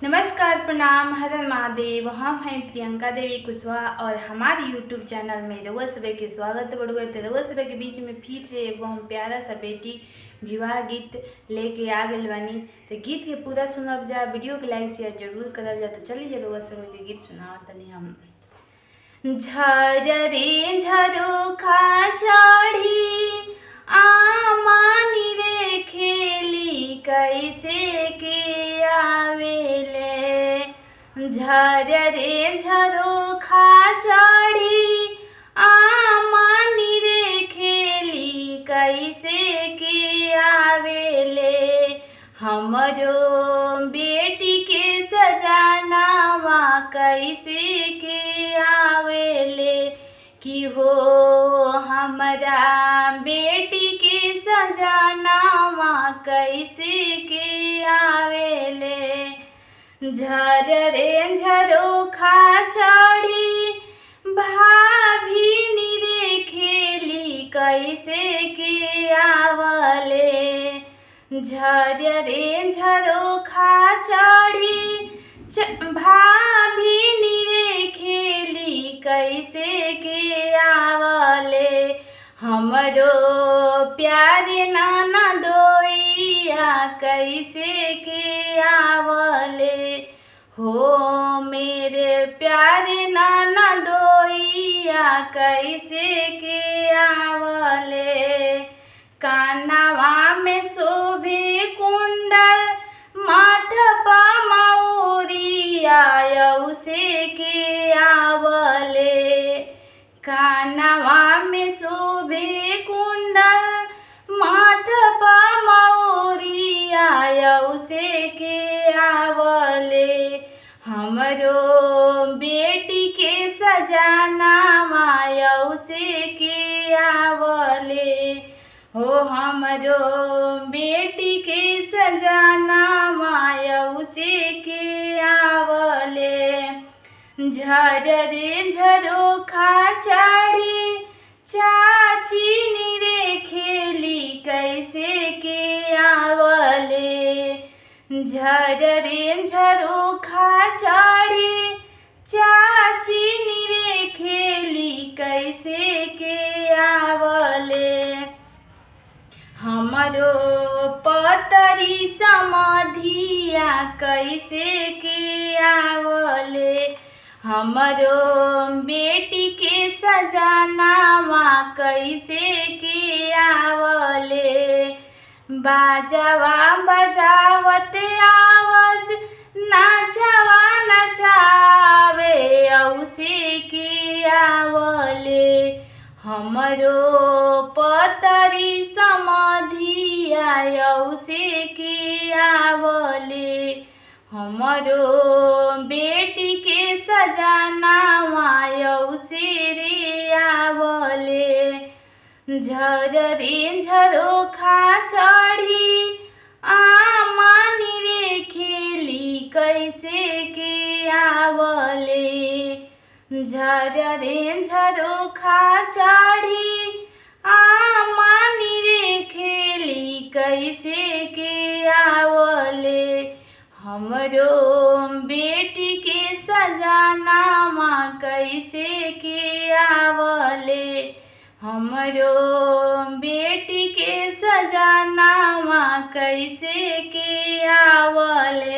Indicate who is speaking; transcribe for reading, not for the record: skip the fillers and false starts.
Speaker 1: नमस्कार, प्रणाम, हर हर महादेव। हम हैं प्रियंका देवी कुशवाहा और हमारे यूट्यूब चैनल में रउआ सभे के स्वागत बड़ुए। तो रउआ सभे के बीच में फिर से एगो हम प्यारा सा बेटी विवाह गीत लेके आ गइल बानी। तो गीत के पूरा सुनब जा, वीडियो के लाइक शेयर जरूर करब जा। तो चलिए रउआ सभे के गीत सुनावत तनी हम। झरे झरोखा चढ़ी आमानी रे खेली कैसे के आवेले। झरे झरोखा चढ़ी आमानी रे खेली कैसे के आवेले। हमरो बेटी के सजानावा कैसे के आवेले। कि हो हमरा बेटी के सजानावा कैसे के आवेले। झरे झरोखा चढ़ी भाभी रे खेली कैसे के आवले। झरे झरोखा चढ़ी भाभी रे खेली कैसे के आवले। हमरो प्यारे नाना दोइया कैसे के आवले। हो मेरे प्यारे नाना दोइया कैसे के आवले। कानवा में शोभे कुंडल माथपा मौरिया उसे के आवले। कानवा में शोभे कुंडल माथपा मौरिया उसे के आवले। हमरो बेटी के सजानावा उसे के आवले। हो हमरो बेटी के सजानावा उसे के आवले। झरे झरोखा चढ़ी चाची रे खेली कैसे के आवले। झरे झरोखा चढ़ी चाची रे खेली कैसे के आवले। हमरो पतरी समधिया कैसे के आवले। हमरो बेटी के सजानावा कैसे के आवले। बाजवा बजावत आवस नाचवा नचावे उसे के आवले। हमरो पतरी समधिया उसे के आवले। हमरो बेटी के सजानावा उसे रे आवले। झरे झरोखा चढ़ी आमानी रे खेली कैसे के आवले। झरे झरोखा चढ़ी आमानी रे खेली कैसे के आवले। हमरो बेटी के सजानावा कैसे के आवले। हमरो बेटी के सजानावा कैसे के आवले।